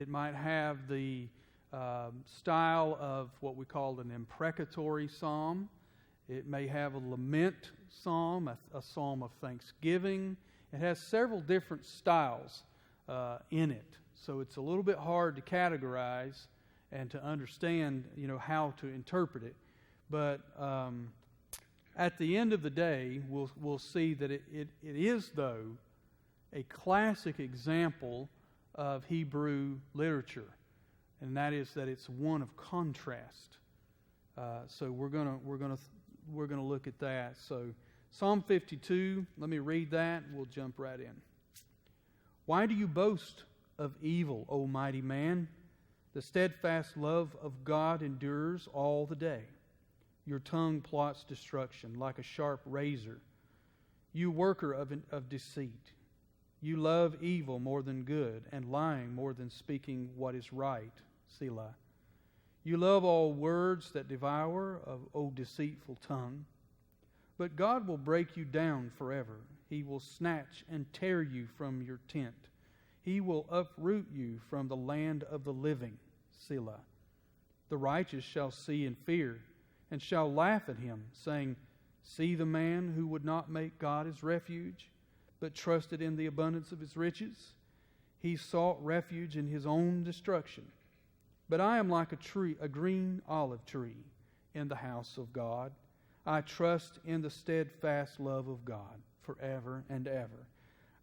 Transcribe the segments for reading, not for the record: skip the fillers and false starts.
It might have the style of what we call an imprecatory psalm. It may have a lament psalm, a psalm of thanksgiving. It has several different styles in it. So it's a little bit hard to categorize and to understand, how to interpret it. But at the end of the day, we'll see that it is, though, a classic example of Hebrew literature, and that is that it's one of contrast. So we're gonna look at that. So Psalm 52. Let me read that. We'll jump right in. Why do you boast of evil, O mighty man? The steadfast love of God endures all the day. Your tongue plots destruction like a sharp razor. You worker of deceit. You love evil more than good, and lying more than speaking what is right. Selah. You love all words that devour, O deceitful tongue. But God will break you down forever. He will snatch and tear you from your tent. He will uproot you from the land of the living. Selah. The righteous shall see and fear, and shall laugh at him, saying, See the man who would not make God his refuge, but trusted in the abundance of his riches. He sought refuge in his own destruction. But I am like a green olive tree in the house of God. I trust in the steadfast love of God forever and ever.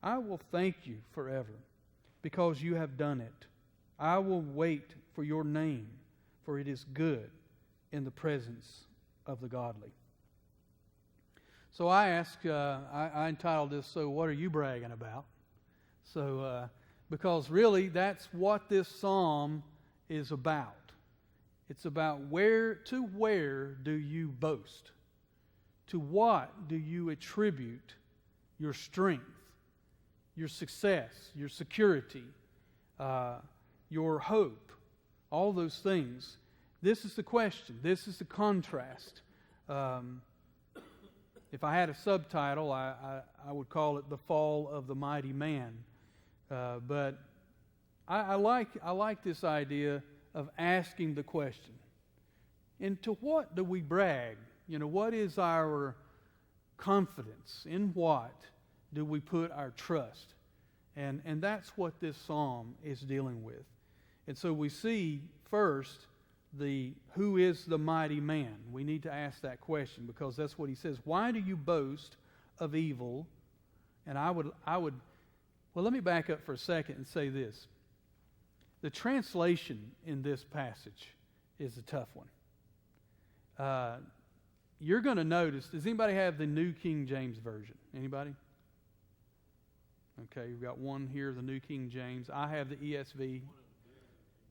I will thank you forever, because you have done it. I will wait for your name, for it is good in the presence of the godly. So I asked, I entitled this, So What Are You Bragging About? So, because really that's what this psalm is about. It's about where do you boast? To what do you attribute your strength, your success, your security, your hope, all those things? This is the question. This is the contrast. If I had a subtitle, I would call it The Fall of the Mighty Man. But I like this idea of asking the question. And to what do we brag? What is our confidence? In what do we put our trust? And that's what this psalm is dealing with. And so we see first who is the mighty man? We need to ask that question, because that's what he says. Why do you boast of evil? And I would let me back up for a second and say this. The translation in this passage is a tough one. You're going to notice, does anybody have the New King James Version? Anybody? Okay, we've got one here, the New King James. I have the ESV,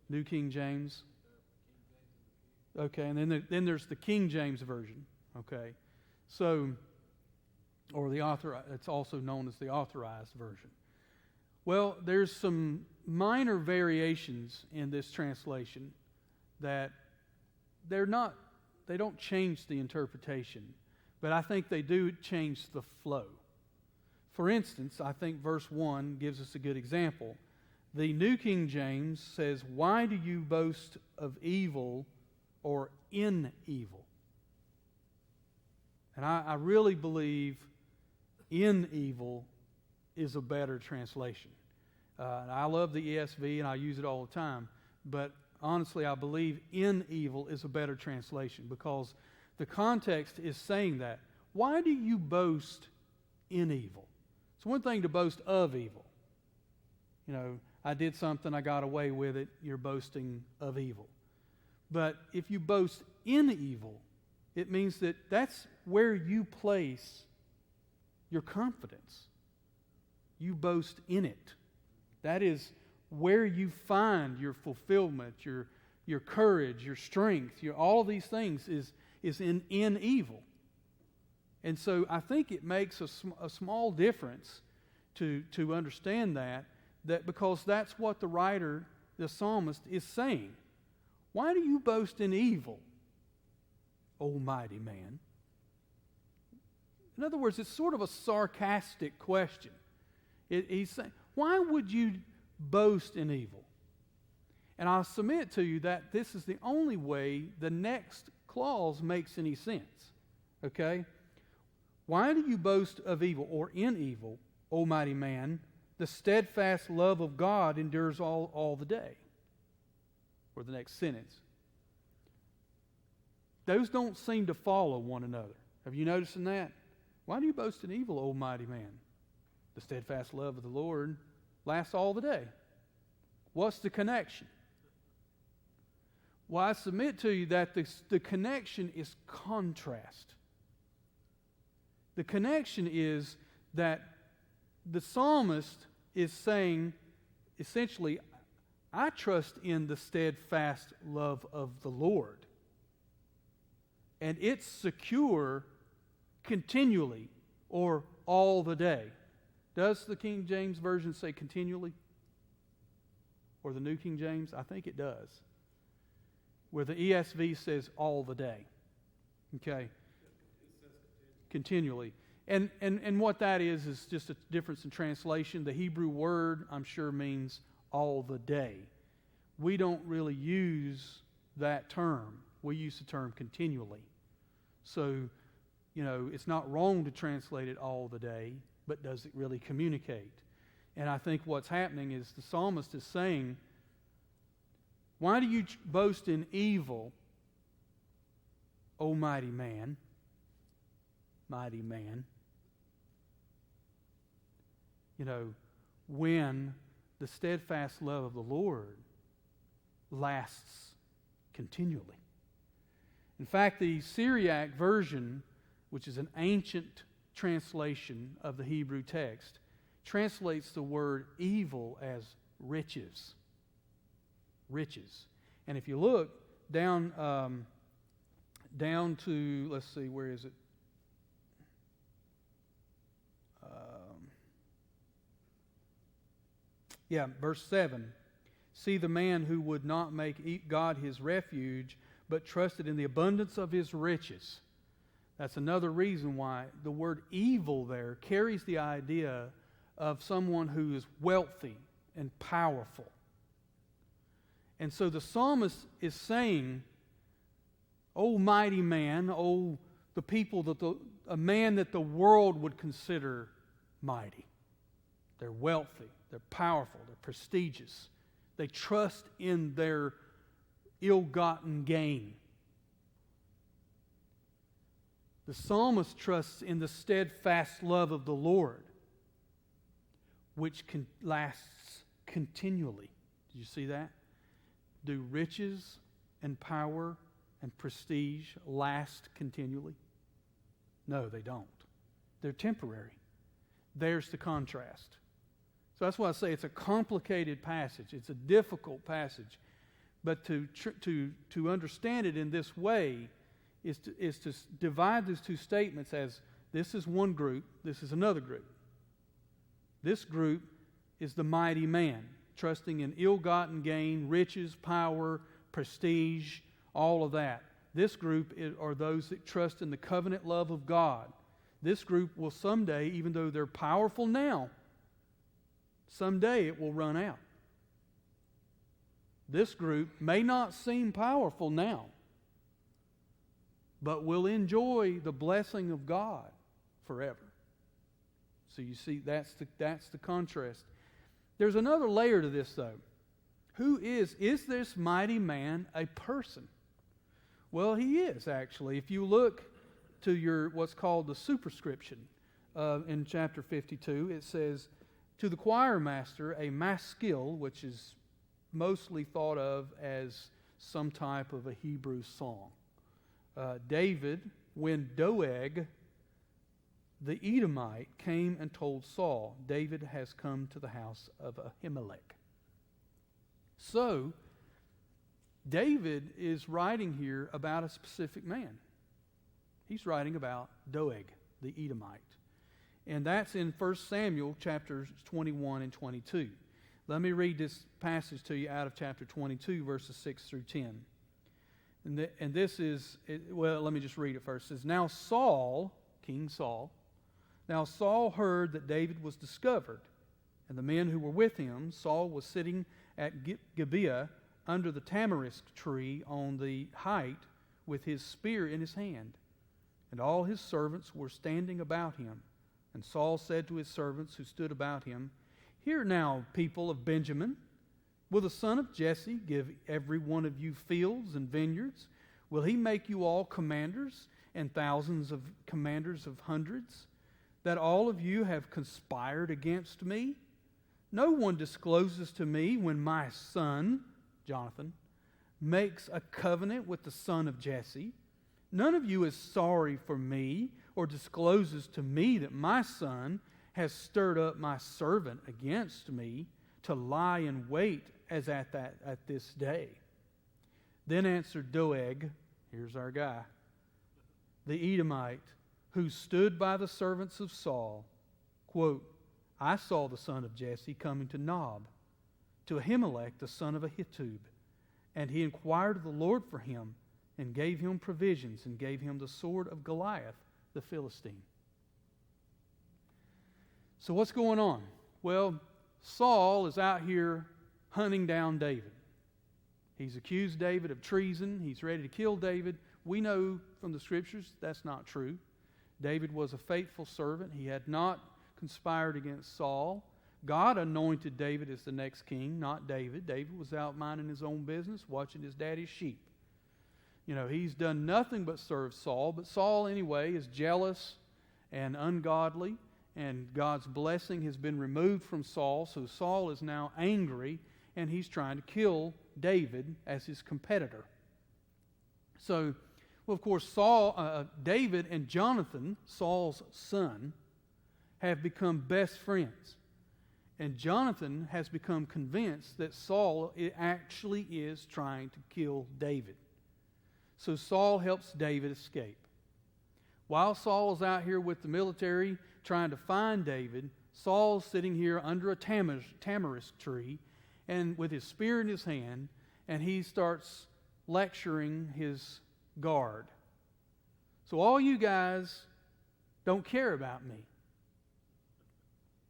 New King James. Okay, and then there's the King James Version. Okay, so, or it's also known as the Authorized Version. Well, there's some minor variations in this translation that they don't change the interpretation, but I think they do change the flow. For instance, I think verse 1 gives us a good example. The New King James says, Why do you boast of evil or in evil? And I really believe in evil is a better translation. And I love the ESV and I use it all the time. But honestly, I believe in evil is a better translation, because the context is saying that. Why do you boast in evil? It's one thing to boast of evil. I did something, I got away with it, you're boasting of evil. But if you boast in evil, it means that that's where you place your confidence. You boast in it. That is where you find your fulfillment, your courage, your strength, all of these things is in evil. And so I think it makes a small difference to understand that because that's what the writer, the psalmist, is saying. Why do you boast in evil, O mighty man? In other words, it's sort of a sarcastic question. He's saying, why would you boast in evil? And I'll submit to you that this is the only way the next clause makes any sense. Okay? Why do you boast of evil or in evil, O mighty man? The steadfast love of God endures all the day. Or the next sentence. Those don't seem to follow one another. Have you noticed in that? Why do you boast in evil, O mighty man? The steadfast love of the Lord lasts all the day. What's the connection? Well, I submit to you that the connection is contrast. The connection is that the psalmist is saying, essentially, I trust in the steadfast love of the Lord. And it's secure continually or all the day. Does the King James Version say continually? Or the New King James? I think it does. Where the ESV says all the day. Okay. Continually. And what that is just a difference in translation. The Hebrew word, I'm sure, means all the day. We don't really use that term. We use the term continually. So, it's not wrong to translate it all the day, but does it really communicate? And I think what's happening is the psalmist is saying, why do you boast in evil, O mighty man? Mighty man. When the steadfast love of the Lord lasts continually. In fact, the Syriac version, which is an ancient translation of the Hebrew text, translates the word evil as riches. Riches. And if you look down to, let's see, where is it? Verse 7. See the man who would not make God his refuge, but trusted in the abundance of his riches. That's another reason why the word evil there carries the idea of someone who is wealthy and powerful. And so the psalmist is saying, "O mighty man, O the people a man that the world would consider mighty. They're wealthy, they're powerful, they're prestigious. They trust in their ill-gotten gain." The psalmist trusts in the steadfast love of the Lord, which lasts continually. Did you see that? Do riches and power and prestige last continually? No, they don't. They're temporary. There's the contrast. So that's why I say it's a complicated passage. It's a difficult passage. But to understand it in this way is to divide these two statements as this is one group, this is another group. This group is the mighty man, trusting in ill-gotten gain, riches, power, prestige, all of that. This group are those that trust in the covenant love of God. This group will someday, even though they're powerful now, someday it will run out. This group may not seem powerful now, but will enjoy the blessing of God forever. So you see, that's the contrast. There's another layer to this, though. Who is this mighty man a person? Well, he is, actually. If you look to what's called the superscription in chapter 52, it says, to the choir master, a maskil, which is mostly thought of as some type of a Hebrew song. David, when Doeg, the Edomite, came and told Saul, David has come to the house of Ahimelech. So, David is writing here about a specific man. He's writing about Doeg, the Edomite. And that's in 1 Samuel chapters 21 and 22. Let me read this passage to you out of chapter 22, verses 6 through 10. And this is, let me just read it first. It says, Now Saul, King Saul, heard that David was discovered, and the men who were with him. Saul was sitting at Gibeah under the tamarisk tree on the height with his spear in his hand. And all his servants were standing about him. And Saul said to his servants who stood about him, Hear now, people of Benjamin, will the son of Jesse give every one of you fields and vineyards? Will he make you all commanders and thousands of commanders of hundreds, that all of you have conspired against me? No one discloses to me when my son, Jonathan, makes a covenant with the son of Jesse. None of you is sorry for me or discloses to me that my son has stirred up my servant against me to lie in wait as at this day. Then answered Doeg, here's our guy, the Edomite, who stood by the servants of Saul, quote, I saw the son of Jesse coming to Nob, to Ahimelech the son of Ahitub, and he inquired of the Lord for him, and gave him provisions, and gave him the sword of Goliath the Philistine. So what's going on? Well, Saul is out here hunting down David. He's accused David of treason. He's ready to kill David. We know from the Scriptures that's not true. David was a faithful servant. He had not conspired against Saul. God anointed David as the next king, not David. David was out minding his own business, watching his daddy's sheep. You know, he's done nothing but serve Saul. But Saul, anyway, is jealous and ungodly, and God's blessing has been removed from Saul. So Saul is now angry, and he's trying to kill David as his competitor. So, well, of course, David and Jonathan, Saul's son, have become best friends. And Jonathan has become convinced that Saul actually is trying to kill David. So Saul helps David escape. While Saul is out here with the military trying to find David, Saul's sitting here under a tamarisk tree and with his spear in his hand, and he starts lecturing his guard. So all you guys don't care about me.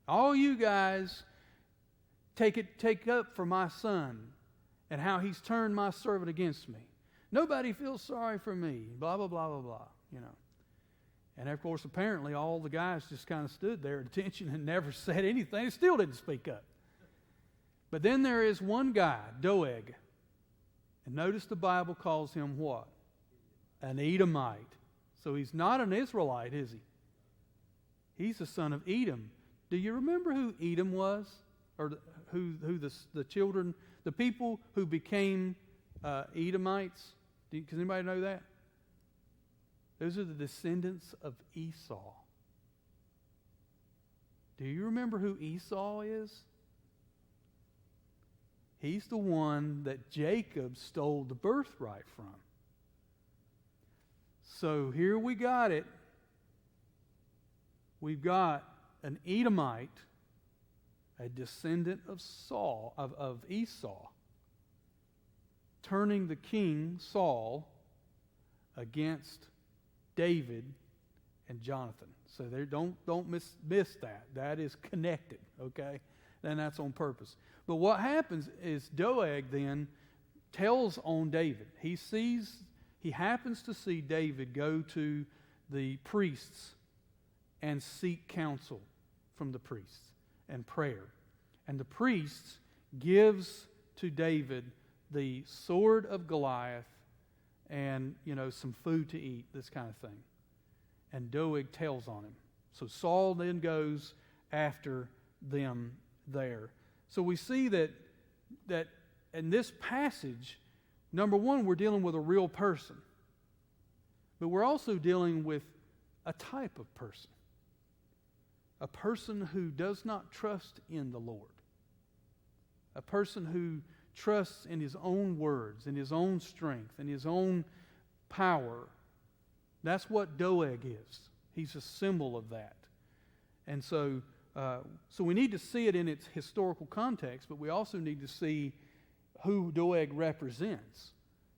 All you guys take up for my son and how he's turned my servant against me. Nobody feels sorry for me, blah, blah, blah, blah, blah, you know. And of course, apparently all the guys just kind of stood there at attention and never said anything. They still didn't speak up. But then there is one guy, Doeg. And notice the Bible calls him what? An Edomite. So he's not an Israelite, is he? He's the son of Edom. Do you remember who Edom was? Or who the children, the people who became Edomites? Does anybody know that? Those are the descendants of Esau. Do you remember who Esau is? He's the one that Jacob stole the birthright from. So here we got it. We've got an Edomite, a descendant of Esau, turning the king Saul against David and Jonathan. So there, don't miss that. That is connected, okay? And that's on purpose. But what happens is Doeg then tells on David. He happens to see David go to the priests and seek counsel from the priests and prayer. And the priests gives to David the sword of Goliath and, some food to eat, this kind of thing. And Doeg tells on him. So Saul then goes after them there. So we see that in this passage, number one, we're dealing with a real person. But we're also dealing with a type of person. A person who does not trust in the Lord. A person who trusts in his own words, in his own strength, in his own power. That's what Doeg is. He's a symbol of that. And so we need to see it in its historical context, but we also need to see who Doeg represents.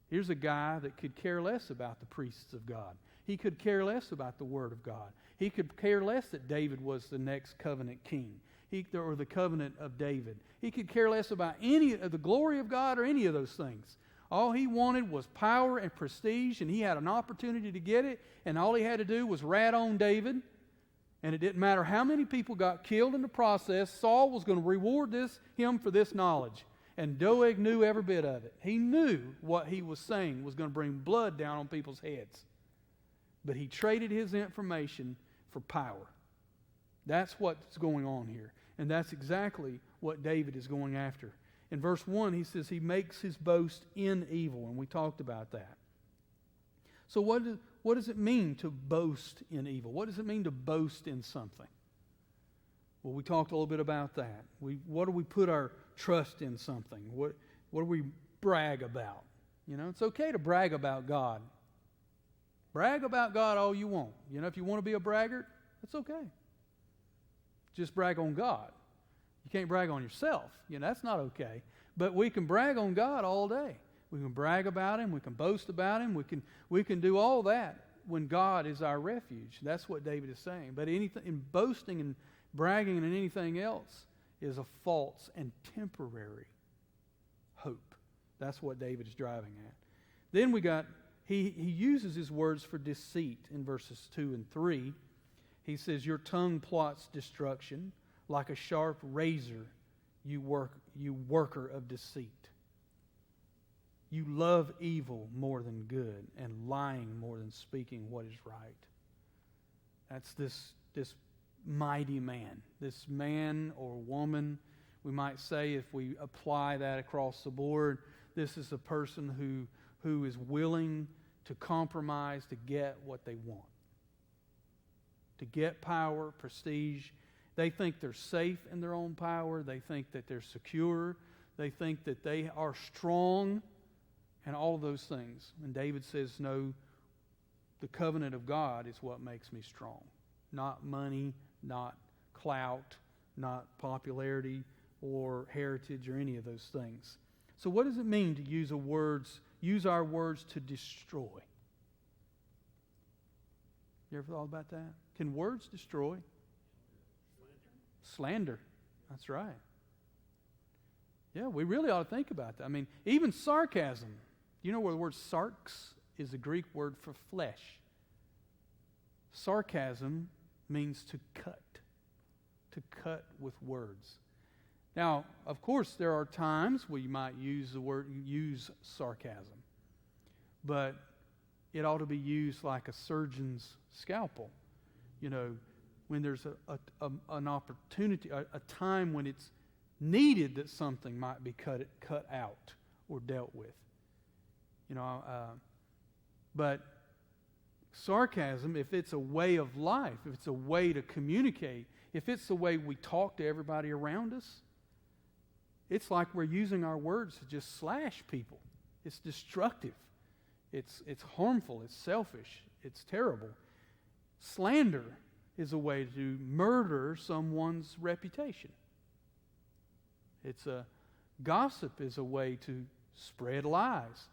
Here's a guy that could care less about the priests of God. He could care less about the Word of God. He could care less that David was the next covenant king. or the covenant of David. He could care less about any of the glory of God or any of those things. All he wanted was power and prestige, and he had an opportunity to get it, and all he had to do was rat on David, and it didn't matter how many people got killed in the process. Saul was going to reward him for this knowledge, and Doeg knew every bit of it. He knew what he was saying was going to bring blood down on people's heads, but he traded his information for power. That's what's going on here, and that's exactly what David is going after. In verse 1, he says he makes his boast in evil, and we talked about that. So what does it mean to boast in evil? What does it mean to boast in something? Well, we talked a little bit about that. What do we put our trust in something? What do we brag about? You know, it's okay to brag about God. Brag about God all you want. You know, if you want to be a braggart, that's okay. Just brag on God. You can't brag on yourself. You know, that's not okay. But we can brag on God all day. We can brag about Him. We can boast about Him. We can do all that when God is our refuge. That's what David is saying. But anything in boasting and bragging and anything else is a false and temporary hope. That's what David is driving at. Then we got, he uses his words for deceit in verses 2 and 3. He says, your tongue plots destruction. Like a sharp razor, you worker of deceit. You love evil more than good, and lying more than speaking what is right. That's this mighty man. This man or woman, we might say, if we apply that across the board, this is a person who is willing to compromise to get what they want. To get power, prestige. They think they're safe in their own power. They think that they're secure. They think that they are strong and all of those things. And David says, no, the covenant of God is what makes me strong. Not money, not clout, not popularity or heritage or any of those things. So what does it mean to use our words to destroy? You ever thought about that? Can words destroy? Slander. That's right. Yeah, we really ought to think about that. I mean, even sarcasm. You know where the word sarx is the Greek word for flesh. Sarcasm means to cut with words. Now, of course, there are times where you might use sarcasm, but it ought to be used like a surgeon's scalpel. You know, when there's an opportunity, a time when it's needed that something might be cut out or dealt with. You know, but sarcasm, if it's a way of life, if it's a way to communicate, if it's the way we talk to everybody around us, it's like we're using our words to just slash people. It's destructive. It's harmful. It's selfish. It's terrible. Slander is a way to murder someone's reputation. Gossip is a way to spread lies.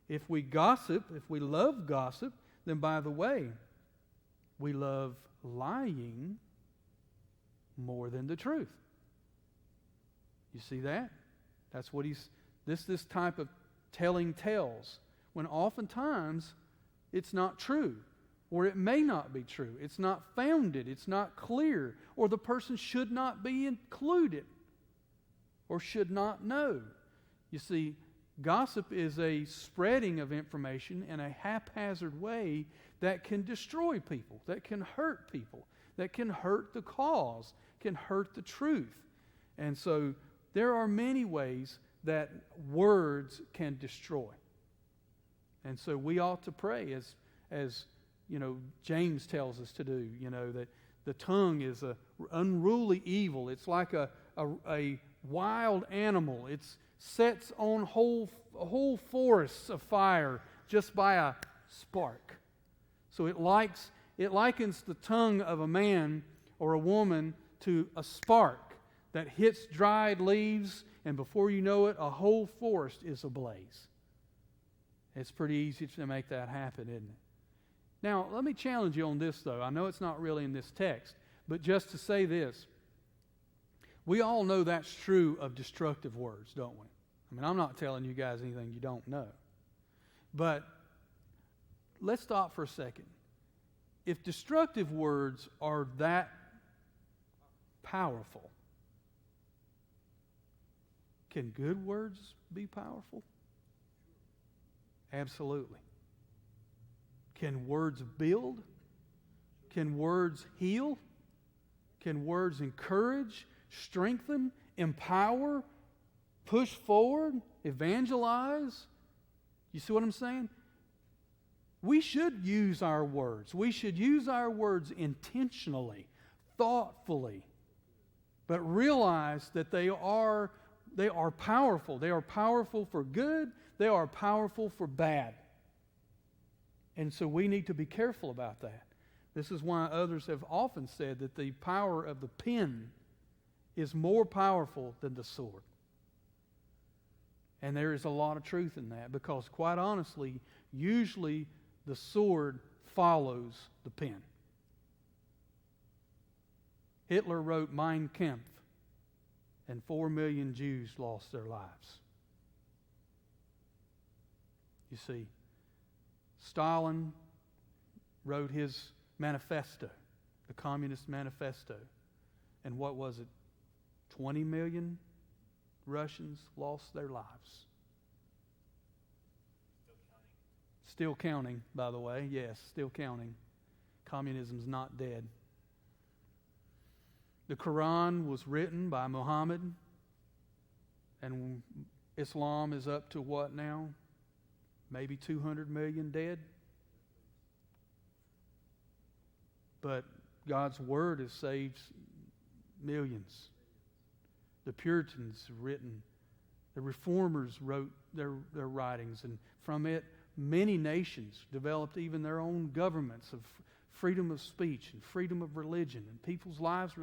If we gossip, if we love gossip, then by the way, we love lying more than the truth. You see that? That's what this type of telling tales, when oftentimes it's not true, or it may not be true. It's not founded. It's not clear, or the person should not be included, or should not know. You see, gossip is a spreading of information in a haphazard way that can destroy people, that can hurt people, that can hurt the cause, can hurt the truth. And so there are many ways that words can destroy. And so we ought to pray as you know, James tells us to do, you know, that the tongue is an unruly evil. It's like a wild animal. It sets on whole forests of fire just by a spark. So it likens the tongue of a man or a woman to a spark that hits dried leaves, and before you know it, a whole forest is ablaze. It's pretty easy to make that happen, isn't it? Now, let me challenge you on this, though. I know it's not really in this text, but just to say this. We all know that's true of destructive words, don't we? I mean, I'm not telling you guys anything you don't know. But let's stop for a second. If destructive words are that powerful, can good words be powerful? Absolutely. Can words build? Can words heal? Can words encourage, strengthen, empower, push forward, evangelize? You see what I'm saying? We should use our words. We should use our words intentionally, thoughtfully, but realize that they are powerful. They are powerful for good. They are powerful for bad. And so we need to be careful about that. This is why others have often said that the power of the pen is more powerful than the sword. And there is a lot of truth in that, because quite honestly, usually the sword follows the pen. Hitler wrote Mein Kampf, and 4 million Jews lost their lives. You see, Stalin wrote his manifesto, the Communist Manifesto, and what was it? 20 million Russians lost their lives. Still counting, by the way. Yes, still counting. Communism's not dead. The Quran was written by Muhammad, and Islam is up to what now? Maybe 200 million dead. But God's Word has saved millions. The Puritans written, the Reformers wrote their writings, and from it many nations developed even their own governments of freedom of speech and freedom of religion, and people's lives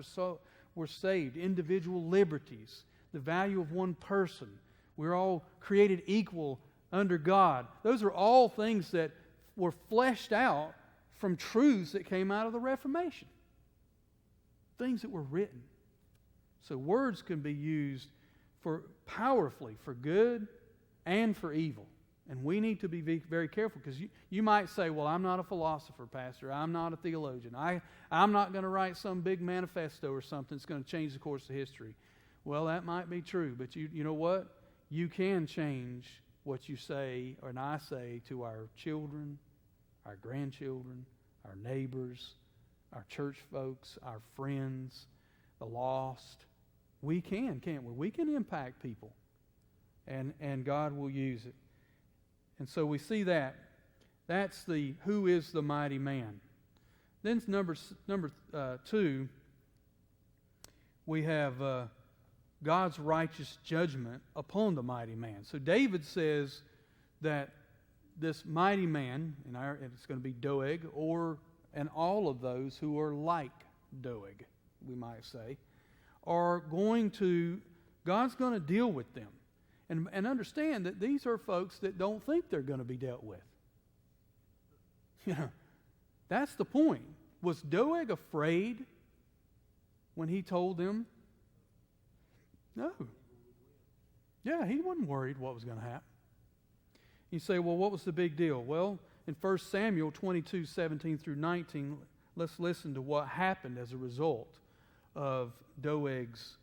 were saved, individual liberties, the value of one person. We're all created equal under God. Those are all things that were fleshed out from truths that came out of the Reformation. Things that were written. So words can be used powerfully for good and for evil. And we need to be very careful, because you might say, well, I'm not a philosopher, Pastor. I'm not a theologian. I'm not going to write some big manifesto or something that's going to change the course of history. Well, that might be true, but you know what? You can change what you say, and I say, to our children, our grandchildren, our neighbors, our church folks, our friends, the lost. We can, can't we? We can impact people, and God will use it. And so we see that. That's the who is the mighty man. Then number 2, we have God's righteous judgment upon the mighty man. So David says that this mighty man, it's going to be Doeg, and all of those who are like Doeg, we might say, God's going to deal with them. And understand that these are folks that don't think they're going to be dealt with. You know, that's the point. Was Doeg afraid when he told them? No. Yeah, he wasn't worried what was going to happen. You say, well, what was the big deal? Well, in 1 Samuel 22:17 through 19, let's listen to what happened as a result of Doeg's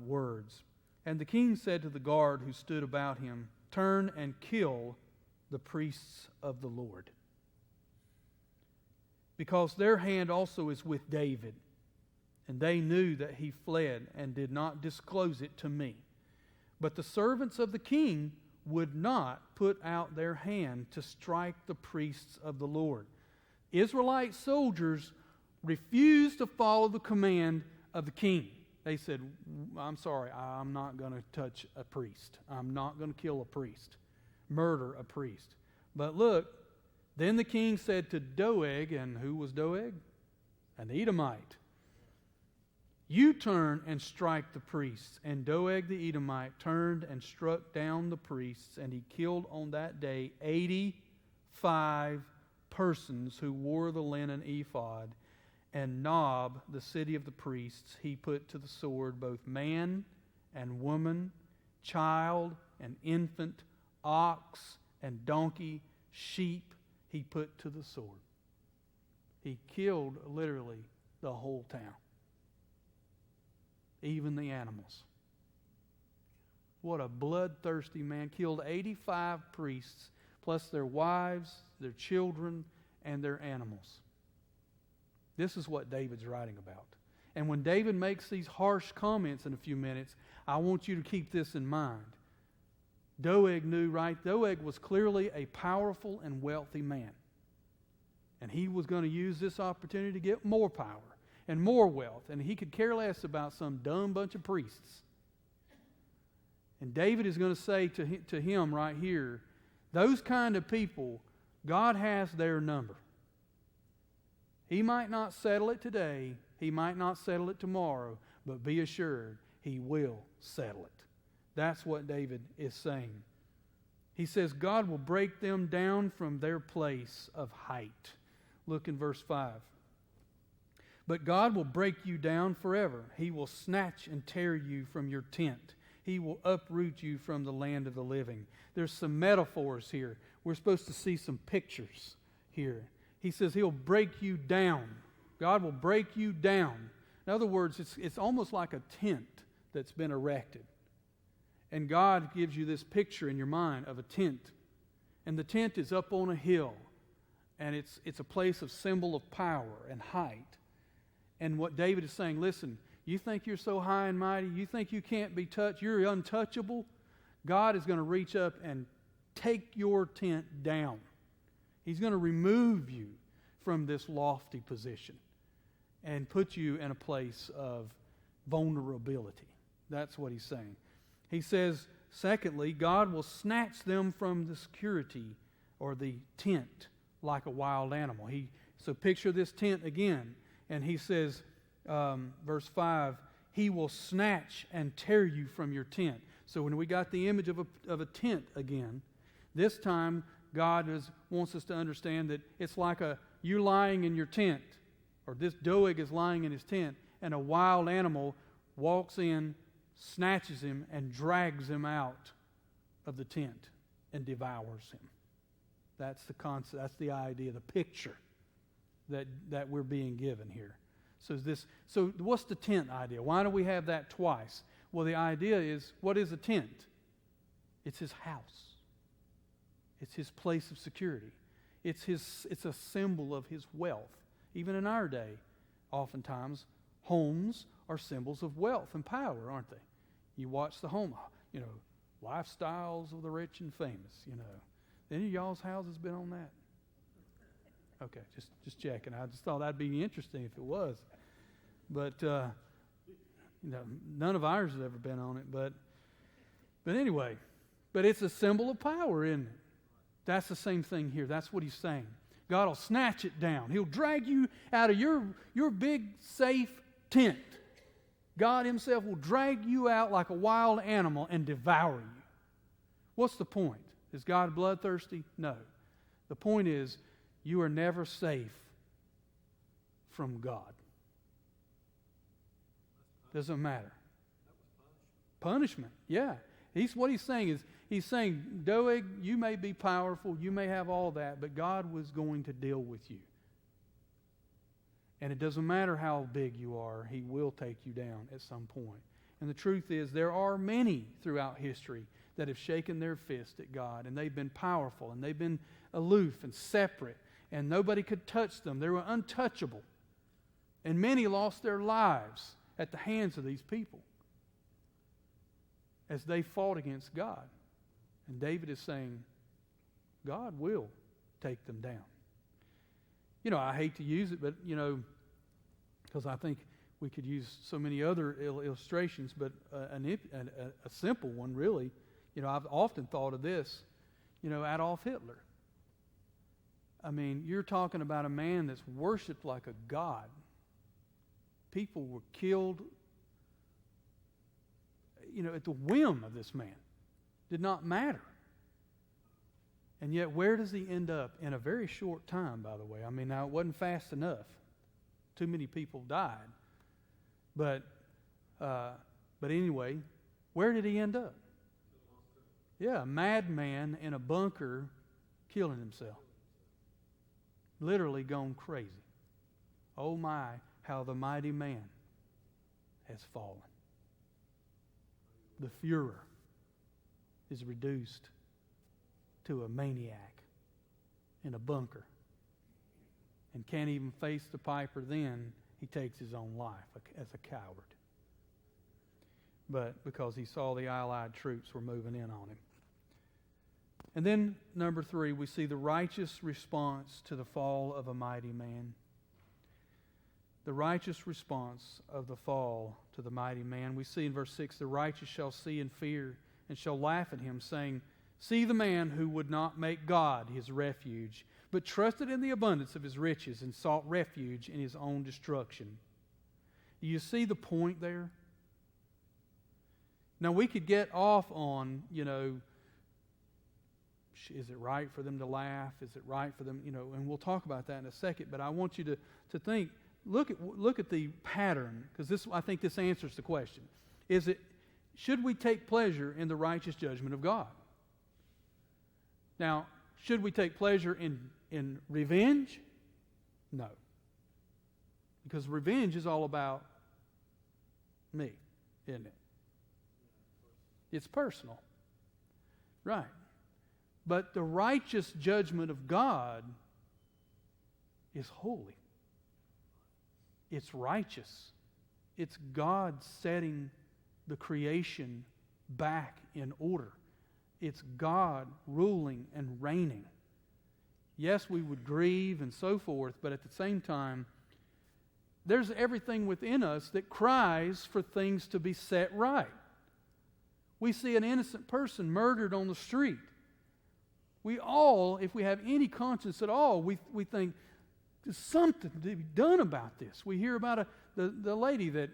words. And the king said to the guard who stood about him, "Turn and kill the priests of the Lord, because their hand also is with David, and they knew that he fled and did not disclose it to me. But the servants of the king would not put out their hand to strike the priests of the Lord." Israelite soldiers refused to follow the command of the king. They said, "I'm sorry, I'm not going to touch a priest. I'm not going to kill a priest, murder a priest." But look, then the king said to Doeg, and who was Doeg? An Edomite, "You turn and strike the priests." And Doeg the Edomite turned and struck down the priests, and he killed on that day 85 persons who wore the linen ephod and Nob, the city of the priests, he put to the sword both man and woman, child and infant, ox and donkey, sheep, he put to the sword. He killed literally the whole town, even the animals. What a bloodthirsty man. Killed 85 priests, plus their wives, their children, and their animals. This is what David's writing about. And when David makes these harsh comments in a few minutes, I want you to keep this in mind. Doeg knew, right? Doeg was clearly a powerful and wealthy man. And he was going to use this opportunity to get more power and more wealth. And he could care less about some dumb bunch of priests. And David is going to say to him right here, those kind of people, God has their number. He might not settle it today. He might not settle it tomorrow. But be assured, He will settle it. That's what David is saying. He says, God will break them down from their place of height. Look in verse 5. But God will break you down forever. He will snatch and tear you from your tent. He will uproot you from the land of the living. There's some metaphors here. We're supposed to see some pictures here. He says He'll break you down. God will break you down. In other words, it's almost like a tent that's been erected. And God gives you this picture in your mind of a tent. And the tent is up on a hill. And it's a place of symbol of power and height. And what David is saying, listen, you think you're so high and mighty? You think you can't be touched? You're untouchable? God is going to reach up and take your tent down. He's going to remove you from this lofty position and put you in a place of vulnerability. That's what He's saying. He says, secondly, God will snatch them from the security or the tent like a wild animal. So picture this tent again. And He says, verse 5, He will snatch and tear you from your tent. So when we got the image of a tent again, this time God wants us to understand that it's like you lying in your tent, or this Doeg is lying in his tent, and a wild animal walks in, snatches him, and drags him out of the tent and devours him. That's the concept. That's the idea, the picture that we're being given here. So what's the tent idea? Why do we have that twice? Well, the idea is, what is a tent? It's his house. It's his place of security. It's a symbol of his wealth. Even in our day, oftentimes, homes are symbols of wealth and power, aren't they? You watch the home, lifestyles of the rich and famous, Any of y'all's houses been on that? Okay, just checking. I just thought that'd be interesting if it was. But, none of ours has ever been on it. But anyway, it's a symbol of power, isn't it? That's the same thing here. That's what He's saying. God will snatch it down. He'll drag you out of your big, safe tent. God Himself will drag you out like a wild animal and devour you. What's the point? Is God bloodthirsty? No. The point is, you are never safe from God. Doesn't matter. Punishment, yeah. What he's saying is, he's saying, Doeg, you may be powerful, you may have all that, but God was going to deal with you. And it doesn't matter how big you are, He will take you down at some point. And the truth is, there are many throughout history that have shaken their fist at God, and they've been powerful, and they've been aloof and separate, and nobody could touch them. They were untouchable. And many lost their lives at the hands of these people as they fought against God. And David is saying, God will take them down. I hate to use it, but, because I think we could use so many other illustrations, but a simple one, really. I've often thought of this, Adolf Hitler. I mean, you're talking about a man that's worshipped like a god. People were killed, at the whim of this man. Did not matter. And yet, where does he end up? In a very short time, by the way. I mean, now, it wasn't fast enough. too many people died. But anyway, where did he end up? Yeah, a madman in a bunker killing himself. Literally gone crazy. Oh my, how the mighty man has fallen. The Führer is reduced to a maniac in a bunker. And can't even face the piper then, he takes his own life as a coward. But because he saw the Allied troops were moving in on him. And then, number 3, we see the righteous response to the fall of a mighty man. The righteous response of the fall to the mighty man. We see in verse 6, the righteous shall see and fear and shall laugh at him, saying, see the man who would not make God his refuge, but trusted in the abundance of his riches and sought refuge in his own destruction. Do you see the point there? Now we could get off on, is it right for them to laugh? Is it right for them, and we'll talk about that in a second, but I want you to think, look at the pattern, because I think this answers the question. Should we take pleasure in the righteous judgment of God? Now, should we take pleasure in revenge? No. Because revenge is all about me, isn't it? It's personal. Right. But the righteous judgment of God is holy. It's righteous. It's God setting the creation back in order. It's God ruling and reigning. Yes, we would grieve and so forth, but at the same time, there's everything within us that cries for things to be set right. We see an innocent person murdered on the street. We all, if we have any conscience at all, we think there's something to be done about this. We hear about the lady that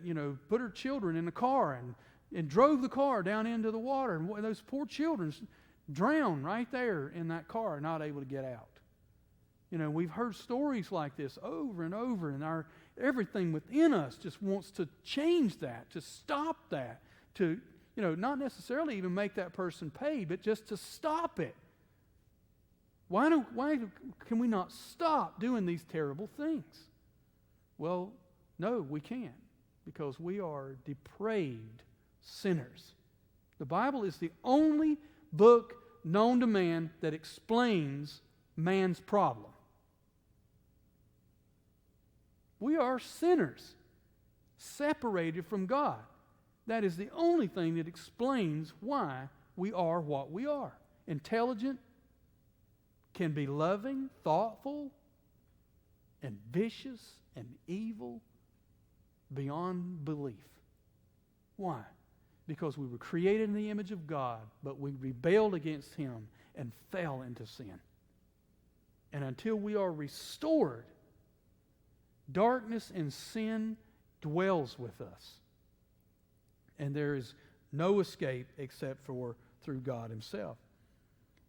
put her children in the car and drove the car down into the water, and those poor children drowned right there in that car, not able to get out. We've heard stories like this over and over, and everything within us just wants to change that, to stop that, to not necessarily even make that person pay, but just to stop it. Why can we not stop doing these terrible things? Well, no, we can't, because we are depraved sinners. The Bible is the only book known to man that explains man's problem. We are sinners, separated from God. That is the only thing that explains why we are what we are. Intelligent, can be loving, thoughtful, and vicious and evil beyond belief. Why? Because we were created in the image of God, but we rebelled against Him and fell into sin. And until we are restored, darkness and sin dwells with us. And there is no escape except for through God Himself.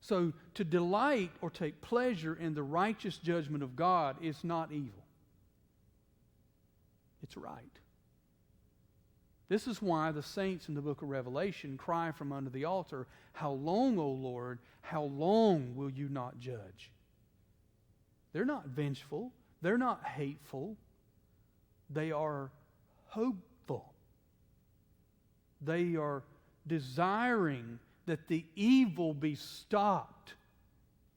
So to delight or take pleasure in the righteous judgment of God is not evil. It's right. This is why the saints in the book of Revelation cry from under the altar, "How long, O Lord, how long will you not judge?" They're not vengeful. They're not hateful. They are hopeful. They are desiring that the evil be stopped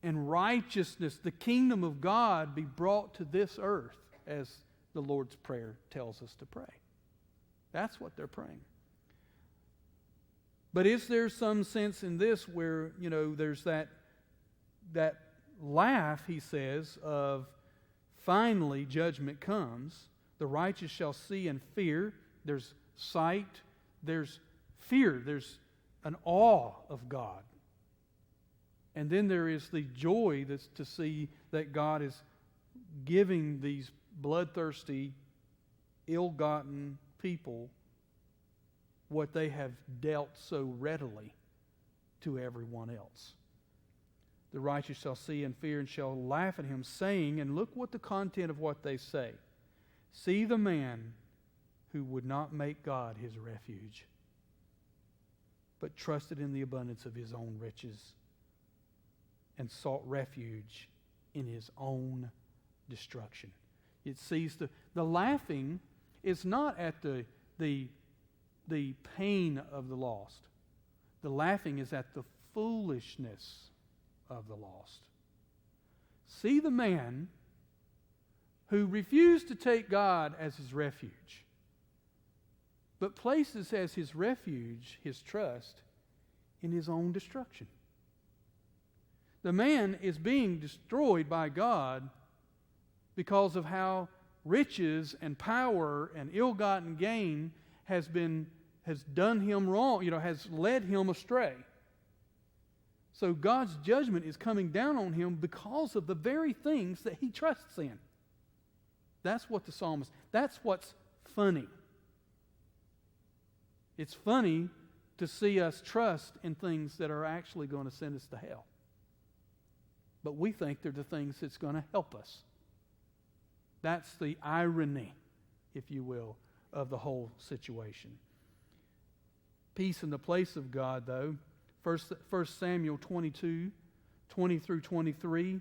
and righteousness, the kingdom of God, be brought to this earth, as the Lord's Prayer tells us to pray. That's what they're praying. But is there some sense in this where, there's that laugh, he says, of finally judgment comes. The righteous shall see and fear. There's sight. There's fear. There's an awe of God. And then there is the joy that's to see that God is giving these bloodthirsty, ill-gotten people what they have dealt so readily to everyone else. The righteous shall see and fear and shall laugh at him, saying, and look what the content of what they say, See the man who would not make God his refuge, but trusted in the abundance of his own riches and sought refuge in his own destruction. It sees the laughing is not at the pain of the lost. The laughing is at the foolishness of the lost. See the man who refused to take God as his refuge, but places as his refuge his trust in his own destruction. The man is being destroyed by God because of how riches and power and ill-gotten gain has done him wrong, has led him astray. So God's judgment is coming down on him because of the very things that he trusts in. That's what the psalmist, that's what's funny. It's funny to see us trust in things that are actually going to send us to hell. But we think they're the things that's going to help us. That's the irony, if you will, of the whole situation. Peace in the place of God, though. 1 Samuel 22, 20 through 23.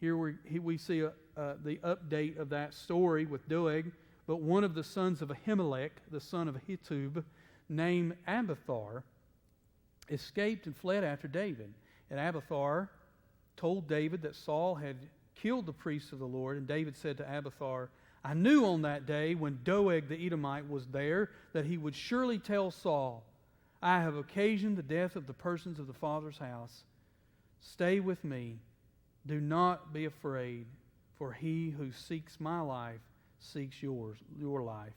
Here we see the update of that story with Doeg. But one of the sons of Ahimelech, the son of Ahitub, named Abiathar, escaped and fled after David. And Abiathar told David that Saul had killed the priests of the Lord. And David said to Abiathar, I knew on that day when Doeg the Edomite was there that he would surely tell Saul, I have occasioned the death of the persons of the father's house. Stay with me. Do not be afraid, for he who seeks my life seeks your life.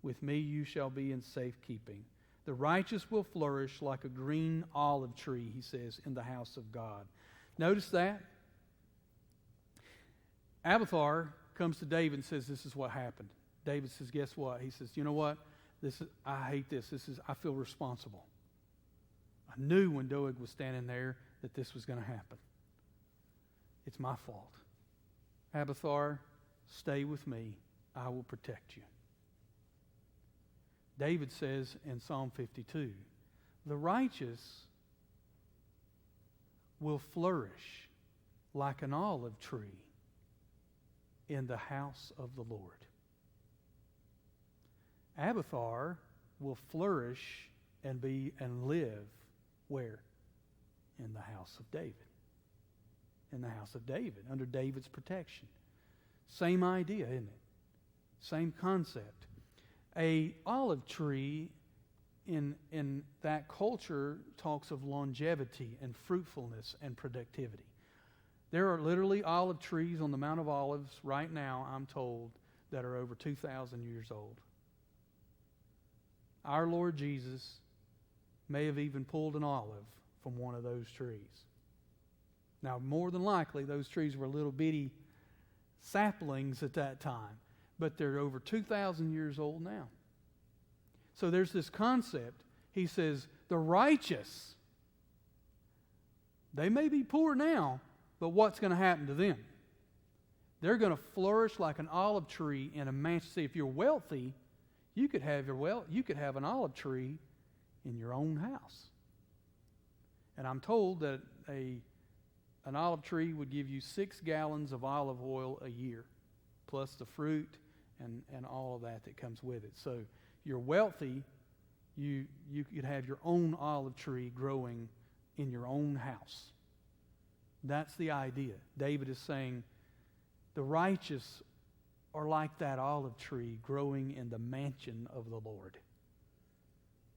With me you shall be in safekeeping. The righteous will flourish like a green olive tree, he says, in the house of God. Notice that? Abiathar comes to David and says, this is what happened. David says, guess what? He says, you know what? I hate this. I feel responsible. I knew when Doeg was standing there that this was going to happen. It's my fault. Abiathar, stay with me. I will protect you. David says in Psalm 52, the righteous will flourish like an olive tree in the house of the Lord. Abiathar will flourish and live where? In the house of David. In the house of David, under David's protection. Same idea, isn't it? Same concept. A olive tree in that culture talks of longevity and fruitfulness and productivity. There are literally olive trees on the Mount of Olives right now, I'm told, that are over 2,000 years old. Our Lord Jesus may have even pulled an olive from one of those trees. Now, more than likely, those trees were little bitty saplings at that time, but they're over 2,000 years old now. So there's this concept. He says, the righteous, they may be poor now, but what's going to happen to them? They're going to flourish like an olive tree in a mansion. See, if you're wealthy, you could have an olive tree in your own house. And I'm told that an olive tree would give you 6 gallons of olive oil a year, plus the fruit and all of that comes with it. So if you're wealthy, you could have your own olive tree growing in your own house. That's the idea. David is saying the righteous are like that olive tree growing in the mansion of the Lord.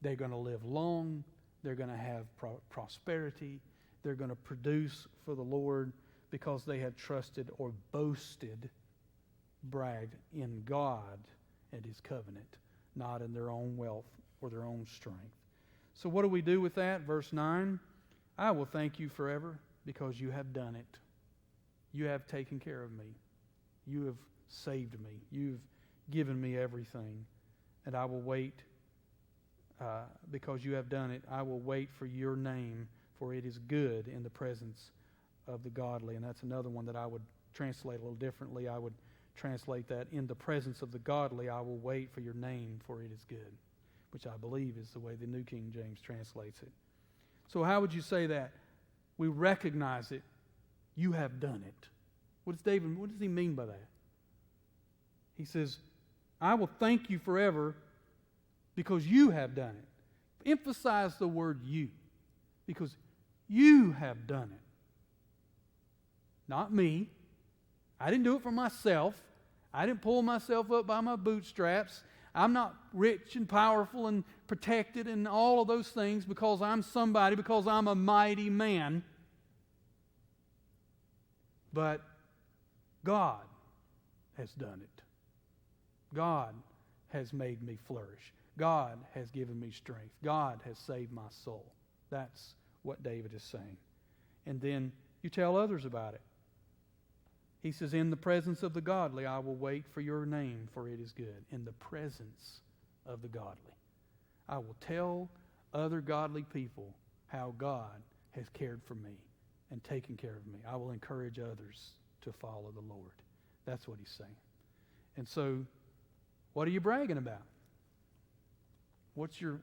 They're going to live long. They're going to have prosperity. They're going to produce for the Lord because they have trusted or bragged in God and His covenant, not in their own wealth or their own strength. So what do we do with that? Verse 9, I will thank you forever because you have done it. You have taken care of me. You have saved me. You've given me everything. And I will wait because you have done it. I will wait for your name, for it is good in the presence of the godly. And that's another one that I would translate a little differently. I would translate that, in the presence of the godly I will wait for your name, for it is good, which I believe is the way the New King James translates it. So how would you say that? We recognize it. You have done it. What does he mean by that? He says, I will thank you forever because you have done it. Emphasize the word you, because you have done it. Not me. I didn't do it for myself. I didn't pull myself up by my bootstraps. I'm not rich and powerful and protected and all of those things because I'm somebody, because I'm a mighty man. But God has done it. God has made me flourish. God has given me strength. God has saved my soul. That's what David is saying. And then you tell others about it. He says, in the presence of the godly, I will wait for your name, for it is good. In the presence of the godly. I will tell other godly people how God has cared for me and taken care of me. I will encourage others to follow the Lord. That's what he's saying. And so, what are you bragging about? What's your